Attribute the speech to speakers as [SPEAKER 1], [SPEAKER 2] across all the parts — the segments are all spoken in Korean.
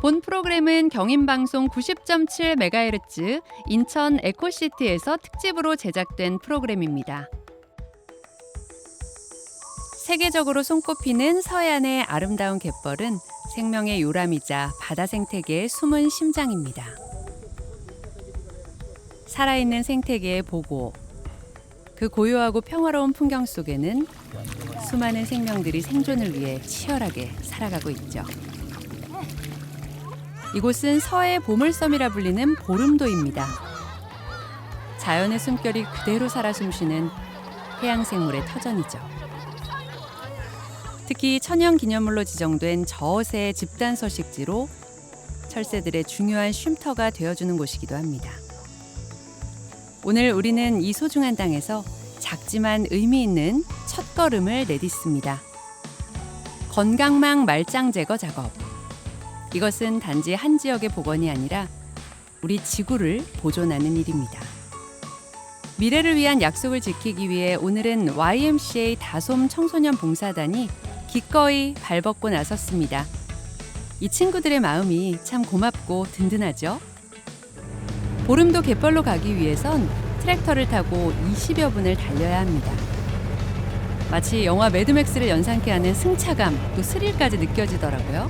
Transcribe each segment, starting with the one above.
[SPEAKER 1] 본 프로그램은 경인방송 90.7MHz 인천 에코시티에서 특집으로 제작된 프로그램입니다. 세계적으로 손꼽히는 서해안의 아름다운 갯벌은 생명의 요람이자 바다 생태계의 숨은 심장입니다. 살아있는 생태계의 보고, 그 고요하고 평화로운 풍경 속에는 수많은 생명들이 생존을 위해 치열하게 살아가고 있죠. 이곳은 서해 보물섬이라 불리는 보름도입니다. 자연의 숨결이 그대로 살아 숨쉬는 해양생물의 터전이죠. 특히 천연기념물로 지정된 저어새 집단 서식지로 철새들의 중요한 쉼터가 되어주는 곳이기도 합니다. 오늘 우리는 이 소중한 땅에서 작지만 의미 있는 첫걸음을 내딛습니다. 건강망 말짱 제거 작업. 이것은 단지 한 지역의 복원이 아니라 우리 지구를 보존하는 일입니다. 미래를 위한 약속을 지키기 위해 오늘은 YMCA 다솜 청소년 봉사단이 기꺼이 발벗고 나섰습니다. 이 친구들의 마음이 참 고맙고 든든하죠. 보름도 갯벌로 가기 위해선 트랙터를 타고 20여 분을 달려야 합니다. 마치 영화 매드맥스를 연상케 하는 승차감 또 스릴까지 느껴지더라고요.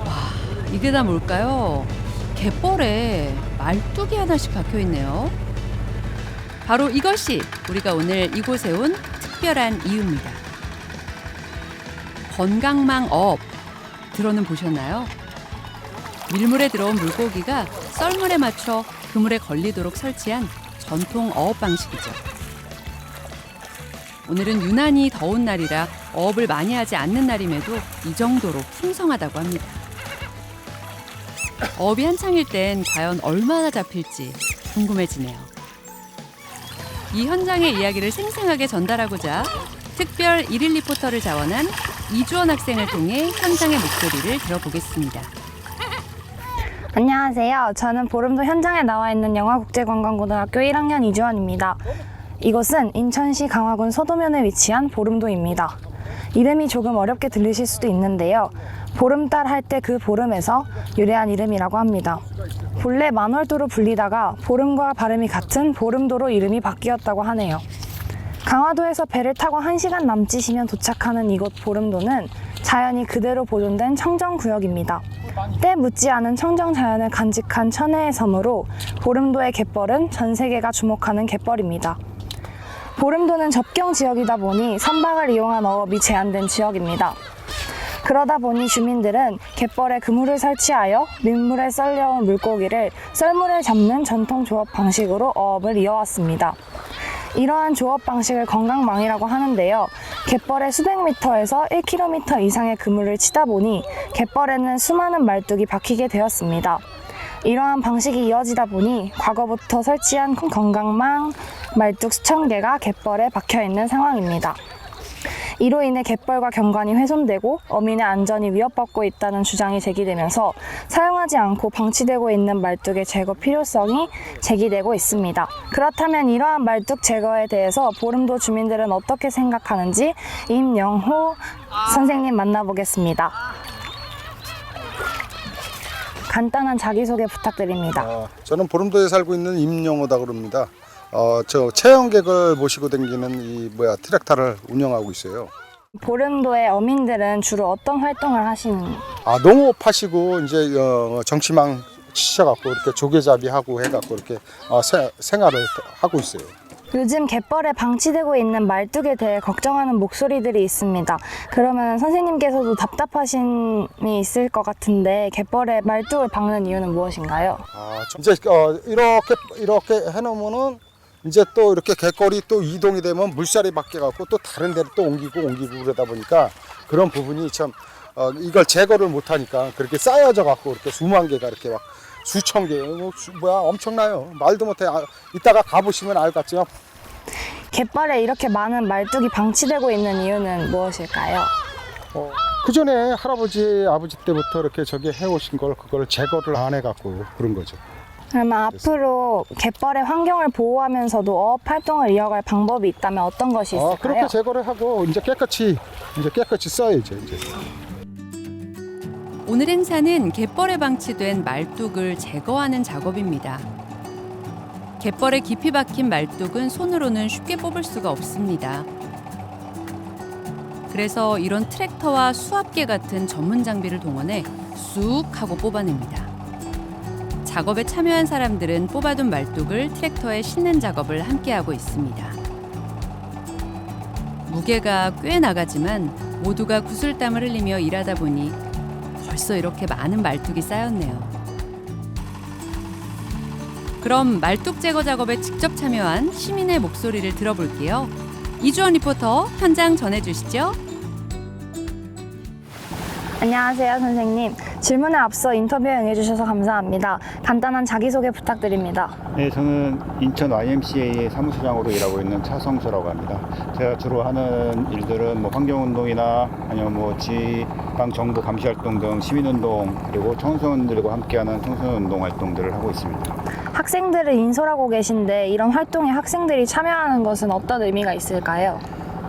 [SPEAKER 1] 와, 이게 다 뭘까요? 갯벌에 말뚝이 하나씩 박혀있네요. 바로 이것이 우리가 오늘 이곳에 온 특별한 이유입니다. 건강망업 들어는 보셨나요? 밀물에 들어온 물고기가 썰물에 맞춰 그물에 걸리도록 설치한 전통 어업 방식이죠. 오늘은 유난히 더운 날이라 어업을 많이 하지 않는 날임에도 이 정도로 풍성하다고 합니다. 어업이 한창일 땐 과연 얼마나 잡힐지 궁금해지네요. 이 현장의 이야기를 생생하게 전달하고자 특별 1일 리포터를 자원한 이주원 학생을 통해 현장의 목소리를 들어보겠습니다.
[SPEAKER 2] 안녕하세요. 저는 보름도 현장에 나와 있는 영화국제관광고등학교 1학년 이주원입니다. 이곳은 인천시 강화군 서도면에 위치한 보름도입니다. 이름이 조금 어렵게 들리실 수도 있는데요. 보름달 할 때 그 보름에서 유래한 이름이라고 합니다. 본래 만월도로 불리다가 보름과 발음이 같은 보름도로 이름이 바뀌었다고 하네요. 강화도에서 배를 타고 1시간 남짓이면 도착하는 이곳 보름도는 자연이 그대로 보존된 청정구역입니다. 때 묻지 않은 청정자연을 간직한 천혜의 섬으로 보름도의 갯벌은 전 세계가 주목하는 갯벌입니다. 보름도는 접경 지역이다 보니 선박을 이용한 어업이 제한된 지역입니다. 그러다 보니 주민들은 갯벌에 그물을 설치하여 민물에 썰려온 물고기를 썰물에 잡는 전통 조업 방식으로 어업을 이어왔습니다. 이러한 조업 방식을 건강망이라고 하는데요. 갯벌에 수백 미터에서 1km 이상의 그물을 치다 보니 갯벌에는 수많은 말뚝이 박히게 되었습니다. 이러한 방식이 이어지다 보니 과거부터 설치한 건강망, 말뚝 수천 개가 갯벌에 박혀있는 상황입니다. 이로 인해 갯벌과 경관이 훼손되고 어민의 안전이 위협받고 있다는 주장이 제기되면서 사용하지 않고 방치되고 있는 말뚝의 제거 필요성이 제기되고 있습니다. 그렇다면 이러한 말뚝 제거에 대해서 보름도 주민들은 어떻게 생각하는지 임영호 선생님 만나보겠습니다. 간단한 자기소개 부탁드립니다.
[SPEAKER 3] 저는 보름도에 살고 있는 임영호다 그럽니다. 저 체험객을 모시고 다니는 트랙터를 운영하고 있어요.
[SPEAKER 2] 보름도의 어민들은 주로 어떤 활동을 하시는?
[SPEAKER 3] 농업 하시고 이제 정치망 치셔갖고 이렇게 조개잡이 하고 해갖고 이렇게 생활을 하고 있어요.
[SPEAKER 2] 요즘 갯벌에 방치되고 있는 말뚝에 대해 걱정하는 목소리들이 있습니다. 그러면 선생님께서도 답답하심이 있을 것 같은데 갯벌에 말뚝을 박는 이유는 무엇인가요?
[SPEAKER 3] 이제 이렇게 해놓으면은 이제 또 이렇게 갯벌이 또 이동이 되면 물살이 바뀌어갖고 또 다른 데로 또 옮기고 그러다 보니까 그런 부분이 참 이걸 제거를 못하니까 그렇게 쌓여져 갖고 이렇게 수만 개가 이렇게 막 수천 개 엄청나요. 말도 못해. 이따가 가보시면 알 것 같지만
[SPEAKER 2] 갯벌에 이렇게 많은 말뚝이 방치되고 있는 이유는 무엇일까요?
[SPEAKER 3] 그 전에 할아버지 아버지 때부터 이렇게 저기 해오신 걸 그걸 제거를 안 해갖고 그런 거죠.
[SPEAKER 2] 그러면 앞으로 갯벌의 환경을 보호하면서도 어업 활동을 이어갈 방법이 있다면 어떤 것이 있을까요?
[SPEAKER 3] 그렇게 제거를 하고 이제 깨끗이 써야죠. 이제.
[SPEAKER 1] 오늘 행사는 갯벌에 방치된 말뚝을 제거하는 작업입니다. 갯벌에 깊이 박힌 말뚝은 손으로는 쉽게 뽑을 수가 없습니다. 그래서 이런 트랙터와 수압계 같은 전문 장비를 동원해 쑥 하고 뽑아냅니다. 작업에 참여한 사람들은 뽑아둔 말뚝을 트랙터에 싣는 작업을 함께하고 있습니다. 무게가 꽤 나가지만 모두가 구슬땀을 흘리며 일하다 보니 벌써 이렇게 많은 말뚝이 쌓였네요. 그럼 말뚝 제거 작업에 직접 참여한 시민의 목소리를 들어볼게요. 이주원 리포터 현장 전해주시죠.
[SPEAKER 2] 안녕하세요, 선생님. 질문에 앞서 인터뷰에 응해주셔서 감사합니다. 간단한 자기소개 부탁드립니다.
[SPEAKER 4] 네, 저는 인천 YMCA의 사무소장으로 일하고 있는 차성수라고 합니다. 제가 주로 하는 일들은 뭐 환경운동이나 아니면 뭐 지방 정부 감시활동 등 시민운동 그리고 청소년들과 함께하는 청소년운동 활동들을 하고 있습니다.
[SPEAKER 2] 학생들을 인솔하고 계신데 이런 활동에 학생들이 참여하는 것은 어떤 의미가 있을까요?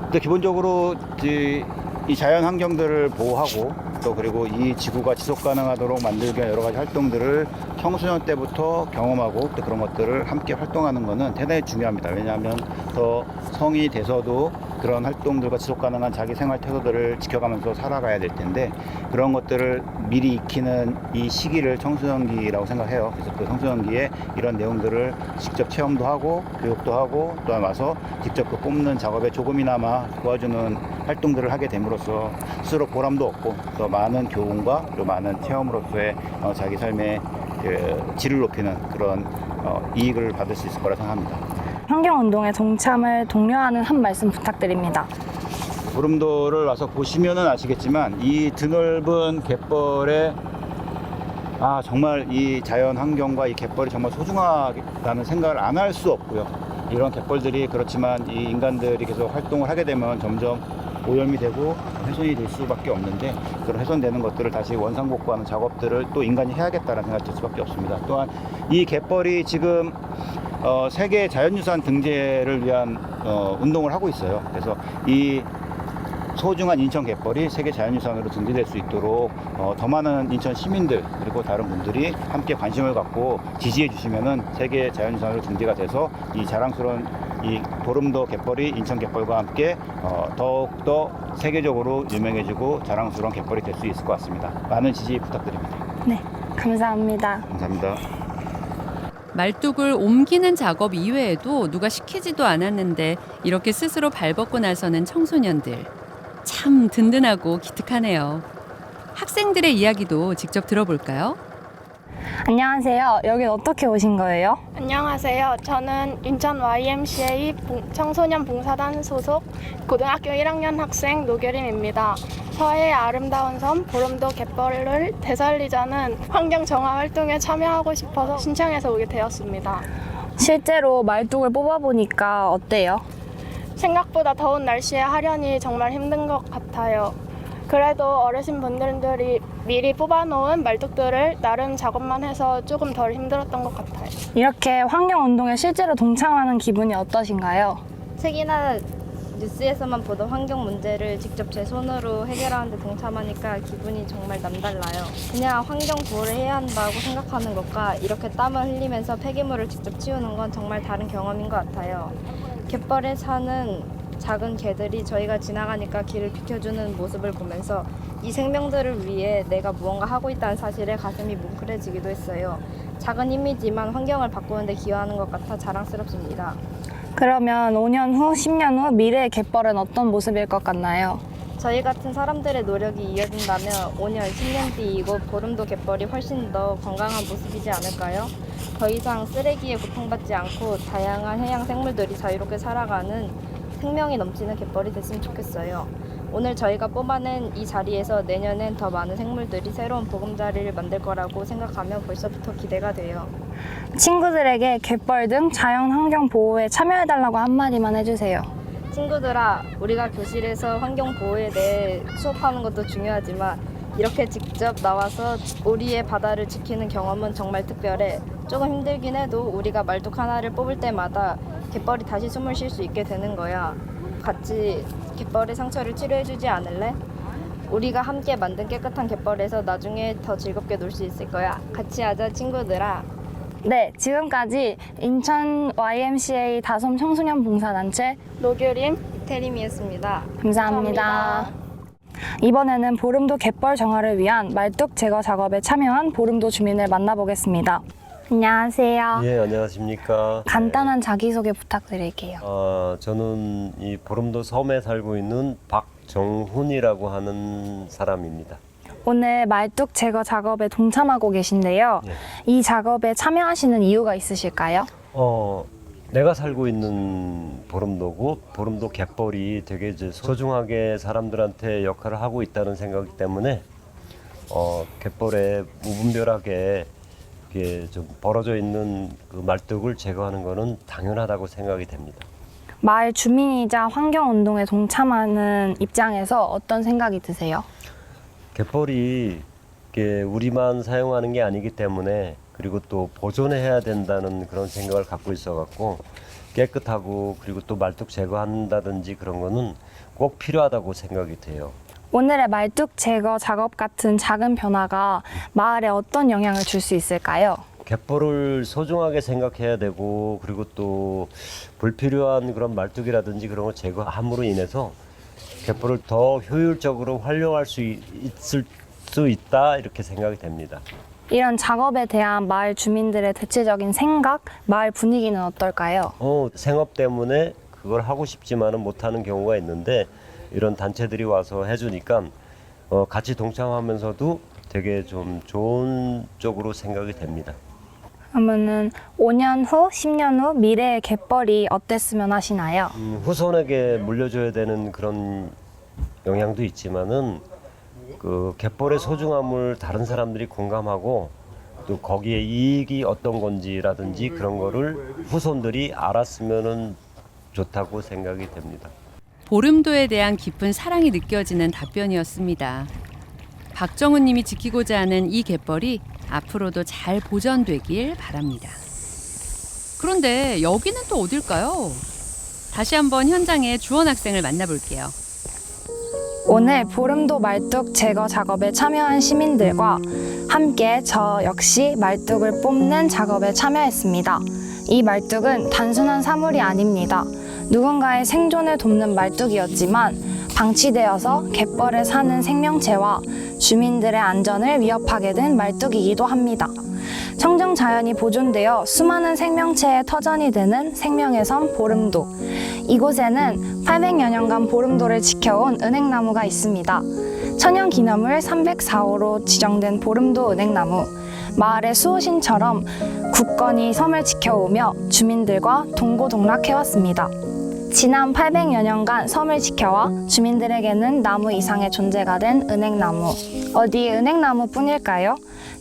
[SPEAKER 4] 근데 기본적으로 이 자연 환경들을 보호하고 또 그리고 이 지구가 지속 가능하도록 만들기 위한 여러 가지 활동들을 청소년 때부터 경험하고 또 그런 것들을 함께 활동하는 것은 대단히 중요합니다. 왜냐하면 더 성이 돼서도 그런 활동들과 지속 가능한 자기 생활 태도들을 지켜가면서 살아가야 될 텐데 그런 것들을 미리 익히는 이 시기를 청소년기라고 생각해요. 그래서 그 청소년기에 이런 내용들을 직접 체험도 하고 교육도 하고 또 와서 직접 그 뽑는 작업에 조금이나마 도와주는 활동들을 하게 됨으로써 스스로 보람도 얻고 더 많은 교훈과 또 많은 체험으로서의 자기 삶의 질을 높이는 그런 이익을 받을 수 있을 거라 생각합니다.
[SPEAKER 2] 환경운동에 동참을 독려하는 한 말씀 부탁드립니다.
[SPEAKER 4] 보름도를 와서 보시면은 아시겠지만 이 드넓은 갯벌에 정말 이 자연 환경과 이 갯벌이 정말 소중하다는 생각을 안 할 수 없고요. 이런 갯벌들이 그렇지만 이 인간들이 계속 활동을 하게 되면 점점 오염이 되고 훼손이 될 수밖에 없는데 그런 훼손되는 것들을 다시 원상복구하는 작업들을 또 인간이 해야겠다는 생각이 들 수밖에 없습니다. 또한 이 갯벌이 지금 세계 자연유산 등재를 위한 운동을 하고 있어요. 그래서 이 소중한 인천 갯벌이 세계 자연유산으로 등재될 수 있도록 더 많은 인천 시민들 그리고 다른 분들이 함께 관심을 갖고 지지해 주시면은 세계 자연유산으로 등재가 돼서 이 자랑스러운 이 보름도 갯벌이 인천 갯벌과 함께 더욱더 세계적으로 유명해지고 자랑스러운 갯벌이 될 수 있을 것 같습니다. 많은 지지 부탁드립니다.
[SPEAKER 2] 네, 감사합니다.
[SPEAKER 4] 감사합니다.
[SPEAKER 1] 말뚝을 옮기는 작업 이외에도 누가 시키지도 않았는데 이렇게 스스로 발벗고 나서는 청소년들. 참 든든하고 기특하네요. 학생들의 이야기도 직접 들어볼까요?
[SPEAKER 2] 안녕하세요. 여긴 어떻게 오신 거예요?
[SPEAKER 5] 안녕하세요. 저는 인천 YMCA 청소년 봉사단 소속 고등학교 1학년 학생 노결임입니다. 서해의 아름다운 섬 보름도 갯벌을 되살리자는 환경 정화 활동에 참여하고 싶어서 신청해서 오게 되었습니다.
[SPEAKER 2] 실제로 말뚝을 뽑아보니까 어때요?
[SPEAKER 5] 생각보다 더운 날씨에 하려니 정말 힘든 것 같아요. 그래도 어르신분들이 미리 뽑아놓은 말뚝들을 나름 작업만 해서 조금 덜 힘들었던 것 같아요.
[SPEAKER 2] 이렇게 환경운동에 실제로 동참하는 기분이 어떠신가요?
[SPEAKER 6] 책이나 뉴스에서만 보던 환경 문제를 직접 제 손으로 해결하는 데 동참하니까 기분이 정말 남달라요. 그냥 환경 보호를 해야 한다고 생각하는 것과 이렇게 땀을 흘리면서 폐기물을 직접 치우는 건 정말 다른 경험인 것 같아요. 갯벌에 사는 작은 개들이 저희가 지나가니까 길을 비켜주는 모습을 보면서 이 생명들을 위해 내가 무언가 하고 있다는 사실에 가슴이 뭉클해지기도 했어요. 작은 힘이지만 환경을 바꾸는 데 기여하는 것 같아 자랑스럽습니다.
[SPEAKER 2] 그러면 5년 후, 10년 후 미래의 갯벌은 어떤 모습일 것 같나요?
[SPEAKER 6] 저희 같은 사람들의 노력이 이어진다면 5년, 10년 뒤 이곳 보름도 갯벌이 훨씬 더 건강한 모습이지 않을까요? 더 이상 쓰레기에 고통받지 않고 다양한 해양 생물들이 자유롭게 살아가는 생명이 넘치는 갯벌이 됐으면 좋겠어요. 오늘 저희가 뽑아낸 이 자리에서 내년엔 더 많은 생물들이 새로운 보금자리를 만들 거라고 생각하면 벌써부터 기대가 돼요.
[SPEAKER 2] 친구들에게 갯벌 등 자연 환경 보호에 참여해달라고 한마디만 해주세요.
[SPEAKER 6] 친구들아, 우리가 교실에서 환경 보호에 대해 수업하는 것도 중요하지만 이렇게 직접 나와서 우리의 바다를 지키는 경험은 정말 특별해. 조금 힘들긴 해도 우리가 말뚝 하나를 뽑을 때마다 갯벌이 다시 숨을 쉴 수 있게 되는 거야. 같이 갯벌의 상처를 치료해주지 않을래? 우리가 함께 만든 깨끗한 갯벌에서 나중에 더 즐겁게 놀 수 있을 거야. 같이 하자, 친구들아.
[SPEAKER 2] 네, 지금까지 인천 YMCA 다솜 청소년 봉사단체
[SPEAKER 5] 노규림
[SPEAKER 6] 이태림이었습니다.
[SPEAKER 2] 감사합니다. 이번에는 보름도 갯벌 정화를 위한 말뚝 제거 작업에 참여한 보름도 주민을 만나보겠습니다. 안녕하세요.
[SPEAKER 7] 예, 안녕하십니까.
[SPEAKER 2] 간단한 자기소개 부탁드릴게요.
[SPEAKER 7] 저는 이 보름도 섬에 살고 있는 박정훈이라고 하는 사람입니다.
[SPEAKER 2] 오늘 말뚝 제거 작업에 동참하고 계신데요.
[SPEAKER 7] 예.
[SPEAKER 2] 이 작업에 참여하시는 이유가 있으실까요?
[SPEAKER 7] 내가 살고 있는 보름도고 보름도 갯벌이 되게 이제 소중하게 사람들한테 역할을 하고 있다는 생각이기 때문에 갯벌에 무분별하게 이게 좀 벌어져 있는 그 말뚝을 제거하는 것은 당연하다고 생각이 됩니다.
[SPEAKER 2] 마을 주민이자 환경운동에 동참하는 입장에서 어떤 생각이 드세요?
[SPEAKER 7] 갯벌이 이게 우리만 사용하는 게 아니기 때문에 그리고 또 보존해야 된다는 그런 생각을 갖고 있어갖고 깨끗하고 그리고 또 말뚝 제거한다든지 그런 거는 꼭 필요하다고 생각이 돼요.
[SPEAKER 2] 오늘의 말뚝 제거 작업 같은 작은 변화가 마을에 어떤 영향을 줄 수 있을까요?
[SPEAKER 7] 갯벌을 소중하게 생각해야 되고 그리고 또 불필요한 그런 말뚝이라든지 그런 걸 제거함으로 인해서 갯벌을 더 효율적으로 활용할 수 있을 수 있다 이렇게 생각이 됩니다.
[SPEAKER 2] 이런 작업에 대한 마을 주민들의 대체적인 생각, 마을 분위기는 어떨까요?
[SPEAKER 7] 생업 때문에 그걸 하고 싶지만은 못하는 경우가 있는데 이런 단체들이 와서 해주니까 같이 동참하면서도 되게 좀 좋은 쪽으로 생각이 됩니다.
[SPEAKER 2] 그러면은 5년 후, 10년 후 미래의 갯벌이 어땠으면 하시나요?
[SPEAKER 7] 후손에게 물려줘야 되는 그런 영향도 있지만은 그 갯벌의 소중함을 다른 사람들이 공감하고 또 거기에 이익이 어떤 건지라든지 그런 거를 후손들이 알았으면은 좋다고 생각이 됩니다.
[SPEAKER 1] 보름도에 대한 깊은 사랑이 느껴지는 답변이었습니다. 박정훈 님이 지키고자 하는 이 갯벌이 앞으로도 잘 보존되길 바랍니다. 그런데 여기는 또 어딜까요? 다시 한번 현장의 주원 학생을 만나볼게요.
[SPEAKER 2] 오늘 보름도 말뚝 제거 작업에 참여한 시민들과 함께 저 역시 말뚝을 뽑는 작업에 참여했습니다. 이 말뚝은 단순한 사물이 아닙니다. 누군가의 생존을 돕는 말뚝이었지만 방치되어서 갯벌에 사는 생명체와 주민들의 안전을 위협하게 된 말뚝이기도 합니다. 청정 자연이 보존되어 수많은 생명체의 터전이 되는 생명의 섬 보름도. 이곳에는 800여 년간 보름도를 지켜온 은행나무가 있습니다. 천연기념물 304호로 지정된 보름도 은행나무. 마을의 수호신처럼 굳건히 섬을 지켜오며 주민들과 동고동락해왔습니다. 지난 800여 년간 섬을 지켜와 주민들에게는 나무 이상의 존재가 된 은행나무. 어디 은행나무뿐일까요?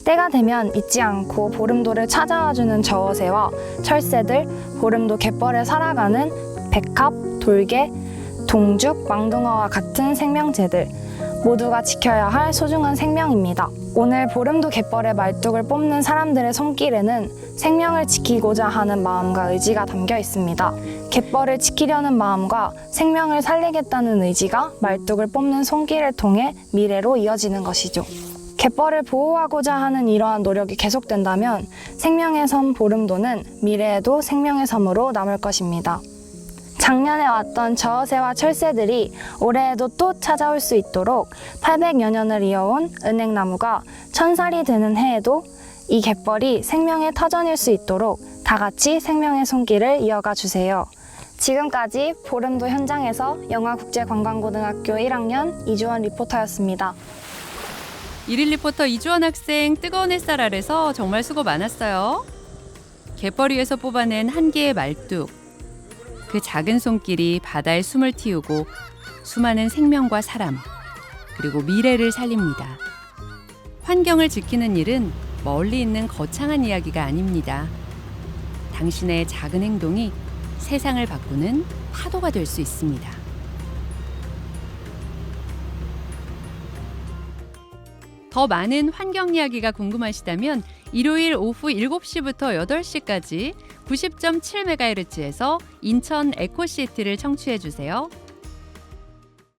[SPEAKER 2] 때가 되면 잊지 않고 보름도를 찾아와주는 저어새와 철새들, 보름도 갯벌에 살아가는 백합, 돌개, 동죽, 망둥어와 같은 생명체들 모두가 지켜야 할 소중한 생명입니다. 오늘 보름도 갯벌의 말뚝을 뽑는 사람들의 손길에는 생명을 지키고자 하는 마음과 의지가 담겨 있습니다. 갯벌을 지키려는 마음과 생명을 살리겠다는 의지가 말뚝을 뽑는 손길을 통해 미래로 이어지는 것이죠. 갯벌을 보호하고자 하는 이러한 노력이 계속된다면 생명의 섬 보름도는 미래에도 생명의 섬으로 남을 것입니다. 작년에 왔던 저어새와 철새들이 올해에도 또 찾아올 수 있도록 800여 년을 이어온 은행나무가 1000살이 되는 해에도 이 갯벌이 생명의 터전일 수 있도록 다 같이 생명의 손길을 이어가 주세요. 지금까지 보름도 현장에서 영화국제관광고등학교 1학년 이주원 리포터였습니다.
[SPEAKER 1] 일일 리포터 이주원 학생, 뜨거운 햇살 아래서 정말 수고 많았어요. 갯벌 위에서 뽑아낸 한 개의 말뚝. 그 작은 손길이 바다에 숨을 틔우고 수많은 생명과 사람, 그리고 미래를 살립니다. 환경을 지키는 일은 멀리 있는 거창한 이야기가 아닙니다. 당신의 작은 행동이 세상을 바꾸는 파도가 될 수 있습니다. 더 많은 환경 이야기가 궁금하시다면 일요일 오후 7시부터 8시까지 90.7MHz에서 인천 에코시티를 청취해 주세요.